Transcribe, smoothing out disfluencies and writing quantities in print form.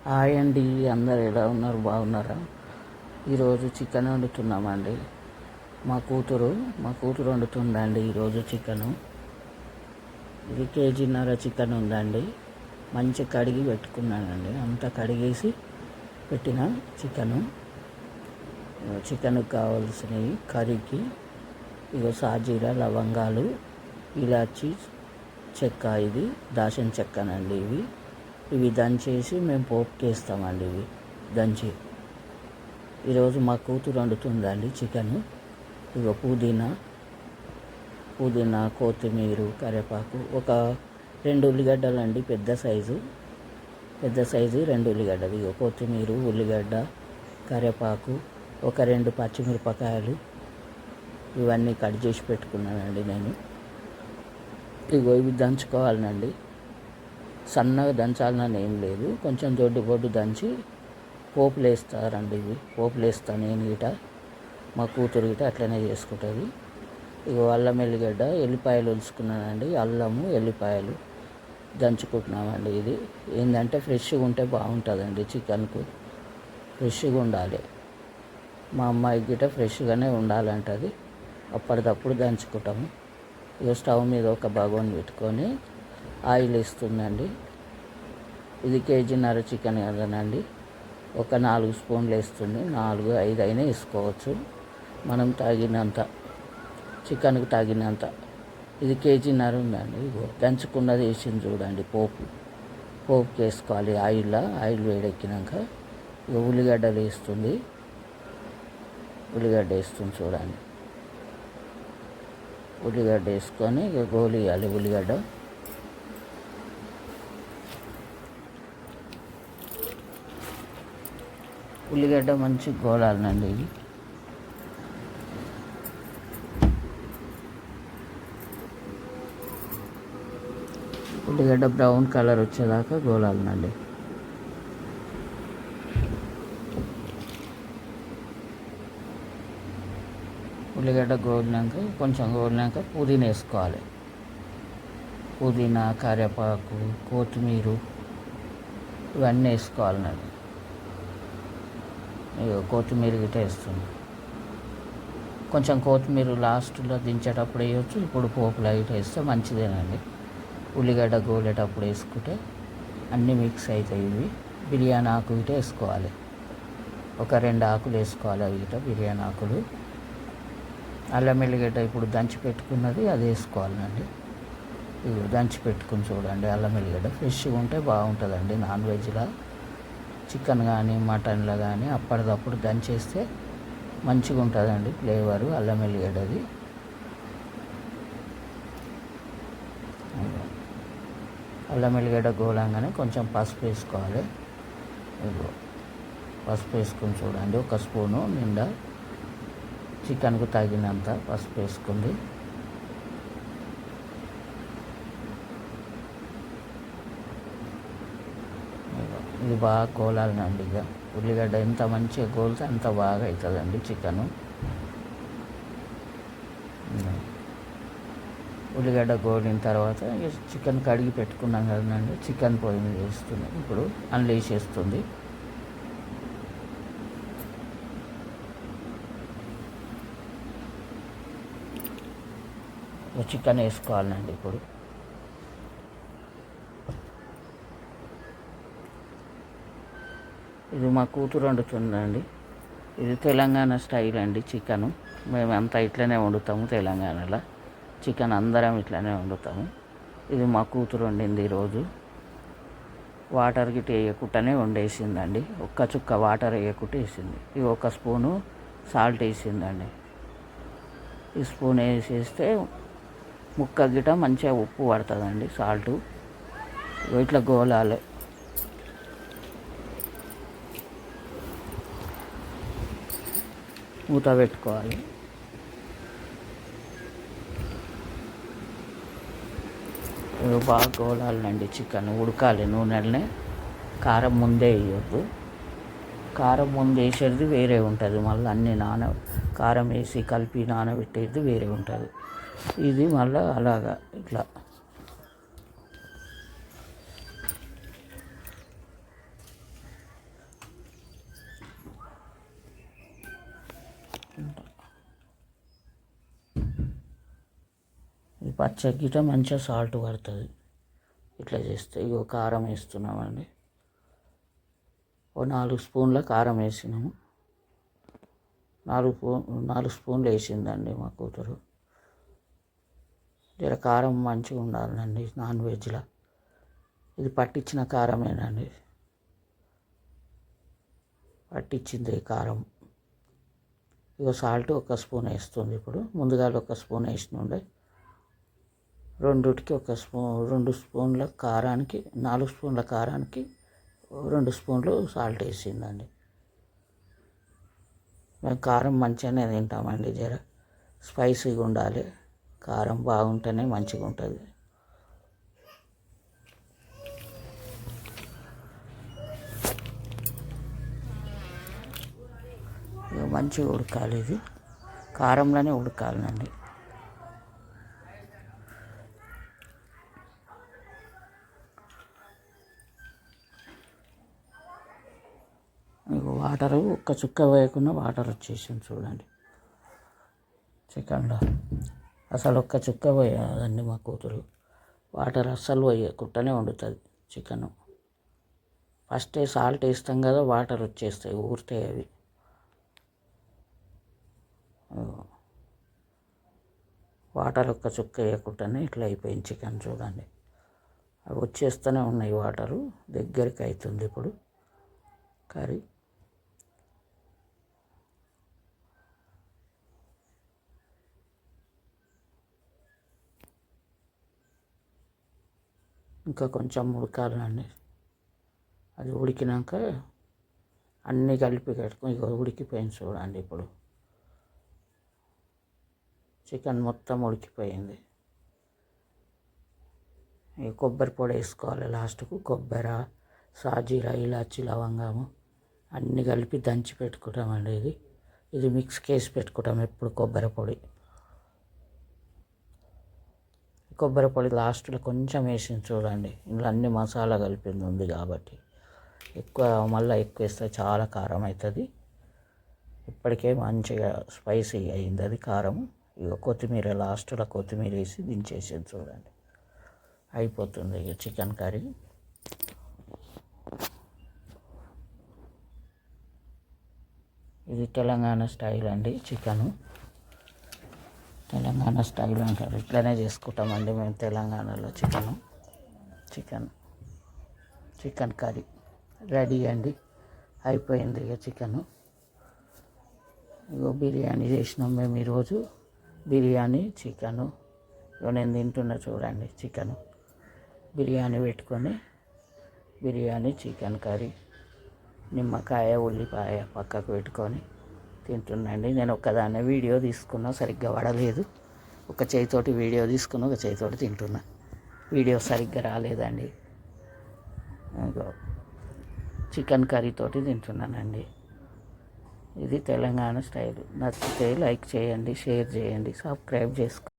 Hi అండి, అందరు ఎలా ఉన్నారు? బాగున్నారా? ఈరోజు చికెన్ వండుతున్నామండి. మా కూతురు వండుతుందండి ఈరోజు చికెను. ఇది కేజీన్నర చికెన్ ఉందండి. మంచి కడిగి పెట్టుకున్నానండి. అంతా కడిగేసి పెట్టిన చికెన్కి కావాల్సినవి కర్రీకి సాజీరా, లవంగాలు, ఇలాచి, చెక్క, ఇది దాచిన చెక్కనండి. ఇవి దంచేసి మేము పోపుకి వేస్తామండి. ఇవి దంచి ఈరోజు మా కూతురు వండుతుందండి చికెన్. పుదీనా, కొత్తిమీర, కరివేపాకు, ఒక 2 ఉల్లిగడ్డలు అండి, పెద్ద సైజు 2 ఉల్లిగడ్డలు. కొత్తిమీర, ఉల్లిగడ్డ, కరివేపాకు, ఒక 2 పచ్చిమిరపకాయలు, ఇవన్నీ కట్ చేసి పెట్టుకున్నానండి నేను. ఇవి దంచుకోవాలండి. సన్నగా దంచాలని ఏం లేదు, కొంచెం దొడ్డు దంచి పోపులు వేస్తారండి. పోపులు వేస్తాను నేను మా కూతురు అట్లనే చేసుకుంటుంది. అల్లం, ఎల్లిగడ్డ, ఎల్లిపాయలు ఒలుచుకున్నానండి. అల్లము, ఎల్లిపాయలు దంచుకుంటున్నామండి. ఇది ఏంటంటే ఫ్రెష్గా ఉంటే బాగుంటుందండి. చికెన్కు ఫ్రెష్గా ఉండాలి. మా అమ్మాయి ఫ్రెష్గానే ఉండాలంటది. అప్పటికప్పుడు దంచుకుంటాము. స్టవ్ మీద ఒక బగోని పెట్టుకొని ఆయిల్ వేస్తుందండి. ఇది కేజీన్నర చికెన్ కదనండి. ఒక 4 స్పూన్లు వేస్తుంది. 4, 5 అయినా వేసుకోవచ్చు, మనం తాగినంత, చికెన్కి తాగినంత. ఇది కేజీన్నర ఉందండి. దంచుకున్నది వేసింది చూడండి. పోపుకి వేసుకోవాలి. ఆయిల్ వేడెక్కినాక ఉల్లిగడ్డలు వేస్తుంది. ఉల్లిగడ్డ వేస్తుంది చూడండి. ఉల్లిగడ్డ వేసుకొని గోలియాలి. ఉల్లిగడ్డ మంచి గోలాలండి. ఉల్లిగడ్డ బ్రౌన్ కలర్ వచ్చేదాకా గోలాలండి. ఉల్లిగడ్డ కొంచెం గోలినాక పుదీనా వేసుకోవాలి. పుదీనా, కరివేపాకు, కొత్తిమీర ఇవన్నీ వేసుకోవాలండి. కొత్తిమీర వేస్తుంది. కొంచెం కొత్తిమీర లాస్ట్లో దించేటప్పుడు వేయచ్చు. ఇప్పుడు పోపులో వేస్తే మంచిదేనండి. ఉల్లిగడ్డ గోలేటప్పుడు వేసుకుంటే అన్నీ మిక్స్ అవుతాయి. బిర్యానీ ఆకు వేసుకోవాలి. ఒక 2 ఆకులు వేసుకోవాలి. బిర్యానీ ఆకులు, అల్లం, ఎల్లిగడ్డ ఇప్పుడు దంచి పెట్టుకున్నది అది వేసుకోవాలండి. దంచి పెట్టుకుని చూడండి. అల్లం, ఎల్లిగడ్డ ఫ్రెష్గా ఉంటే బాగుంటుందండి. నాన్ వెజ్లో, చికెన్ కానీ మటన్లో కానీ అప్పటికప్పుడు దంచేస్తే మంచిగా ఉంటుందండి ఫ్లేవరు అల్లం, ఎల్లిగడ్డది. అల్లం, ఎల్లిగడ్డ గోలంగానే కొంచెం పసుపు వేసుకోవాలి. పసుపు వేసుకుని చూడండి. 1 స్పూను నిండా చికెన్కు తగినంత పసుపు వేసుకుంది. ఇది బాగా గోలాలండి. ఉల్లిగడ్డ ఎంత మంచిగా గోలితే అంత బాగా అవుతుందండి చికెను. ఉల్లిగడ్డ గోలిన తర్వాత చికెన్ కడిగి పెట్టుకున్నాం కదండి. చికెన్ పొయ్యి మీద వేస్తుంది. ఇప్పుడు అందులో వేసేస్తుంది. చికెన్ వేసుకోవాలండి. ఇప్పుడు ఇది మా కూతురు వండుతుందండి. ఇది తెలంగాణ స్టైల్ అండి చికెను. మేము అంతా ఇట్లనే వండుతాము తెలంగాణలో. చికెన్ అందరం ఇట్లనే వండుతాము. ఇది మా కూతురు వండింది ఈరోజు. వాటర్ గిట్ట వేయకుండానే వండేసిందండి. ఒక్క చుక్క వాటర్ వేయకుండా వేసింది. 1 స్పూను సాల్ట్ వేసిందండి. ఈ స్పూన్ వేసేస్తే ముక్క గిట మంచిగా ఉప్పు పడుతుందండి. సాల్టు ఇట్లా గోలాలి. మూత పెట్టుకోవాలి. బాగా గోలాలండి. చికెన్ ఉడకాలి నూనెలనే. కారం ముందే వేయొద్దు. కారం ముందు వేసేది వేరే ఉంటుంది. మళ్ళీ అన్నీ కారం వేసి కలిపి నానబెట్టేది వేరే ఉంటుంది. ఇది మళ్ళీ అలాగా ఇట్లా పచ్చ గిట మంచిగా సాల్ట్ పడుతుంది ఇట్లా చేస్తే. ఇగో కారం వేస్తున్నామండి. ఓ 4 స్పూన్ల కారం వేసినాము. 4 స్పూన్లు వేసిందండి మా కూతురు. జర కారం మంచిగా ఉండాలండి నాన్ వెజ్లో. ఇది పట్టించిన కారమేనండి, పట్టించింది కారం. ఇక సాల్ట్ 1 స్పూన్ వేస్తుంది ఇప్పుడు. ముందుగా 1 స్పూన్ వేసినుండే, రెండుటికి 2 స్పూన్ల కారానికి, 4 స్పూన్ల కారానికి 2 స్పూన్లు సాల్ట్ వేసిందండి. మేము కారం మంచిగానే తింటామండి. జర స్పైసీగా ఉండాలి, కారం బాగుంటేనే మంచిగా ఉంటుంది. మంచిగా ఉడకాలి, ఇది కారంలోనే ఉడకాలండి. మీకు వాటరు 1 చుక్క వేయకుండా వాటర్ వచ్చేసింది చూడండి చికెన్లో. అసలు 1 చుక్క పోయదండి మా కూతురు. వాటర్ అస్సలు పోయకుండానే వండుతుంది చికెను. ఫస్టే సాల్ట్ వేస్తాం కదా, వాటర్ వచ్చేస్తాయి, ఊరుతాయి అవి. వాటర్ 1 చుక్క వేయకుండానే ఇట్లా అయిపోయింది చికెన్ చూడండి. అవి వచ్చేస్తూనే ఉన్నాయి వాటరు. దగ్గరికి అవుతుంది ఇప్పుడు కర్రీ. ఇంకా కొంచెం ఉడకాలండి. అది ఉడికినాక అన్నీ కలిపి కట్టుకొని ఇక ఉడికిపోయింది చూడండి. ఇప్పుడు చికెన్ మొత్తం ఉడికిపోయింది. ఈ కొబ్బరి పొడి వేసుకోవాలి లాస్ట్కు. కొబ్బరి, సాజీరా, ఇలాచి, లవంగము అన్నీ కలిపి దంచి పెట్టుకుంటామండి. ఇది మిక్స్ కేసి పెట్టుకుంటాం ఎప్పుడు. కొబ్బరి పొడి లాస్ట్లో కొంచెం వేసింది చూడండి. ఇందులో అన్ని మసాలా కలిపింది ఉంది కాబట్టి మళ్ళీ ఎక్కువ వేస్తే చాలా కారం అవుతుంది. ఇప్పటికే మంచిగా స్పైసీ అయింది అది కారం. ఇక కొత్తిమీర లాస్ట్లో కొత్తిమీర వేసి దించేసేది చూడండి. అయిపోతుంది ఇక చికెన్ కర్రీ. ఇది తెలంగాణ స్టైల్ అండి చికెను. తెలంగాణ స్టైల్ అంటారు, ఇట్లనే చేసుకుంటామండి మేము తెలంగాణలో. చికెన్ కర్రీ రెడీ అండి, అయిపోయింది ఇక చికెను. ఇగో బిర్యానీ చేసినాం మేము ఈరోజు. బిర్యానీ చికెను ఇగో నేను తింటున్నా చూడండి. చికెను బిర్యానీ పెట్టుకొని, బిర్యానీ చికెన్ కర్రీ, నిమ్మకాయ, ఉల్లిపాయ పక్కకు పెట్టుకొని తింటున్నాండి. నేను ఒక్కదాన్నే వీడియో తీసుకున్నా, సరిగ్గా పడలేదు. ఒక చేతితోటి వీడియో తీసుకుని ఒక చేతితోటి తింటున్నా. వీడియో సరిగ్గా రాలేదండి. చికెన్ కర్రీతోటి తింటున్నానండి. ఇది తెలంగాణ స్టైల్. నచ్చితే లైక్ చేయండి, షేర్ చేయండి, సబ్స్క్రైబ్ చేసుకోండి.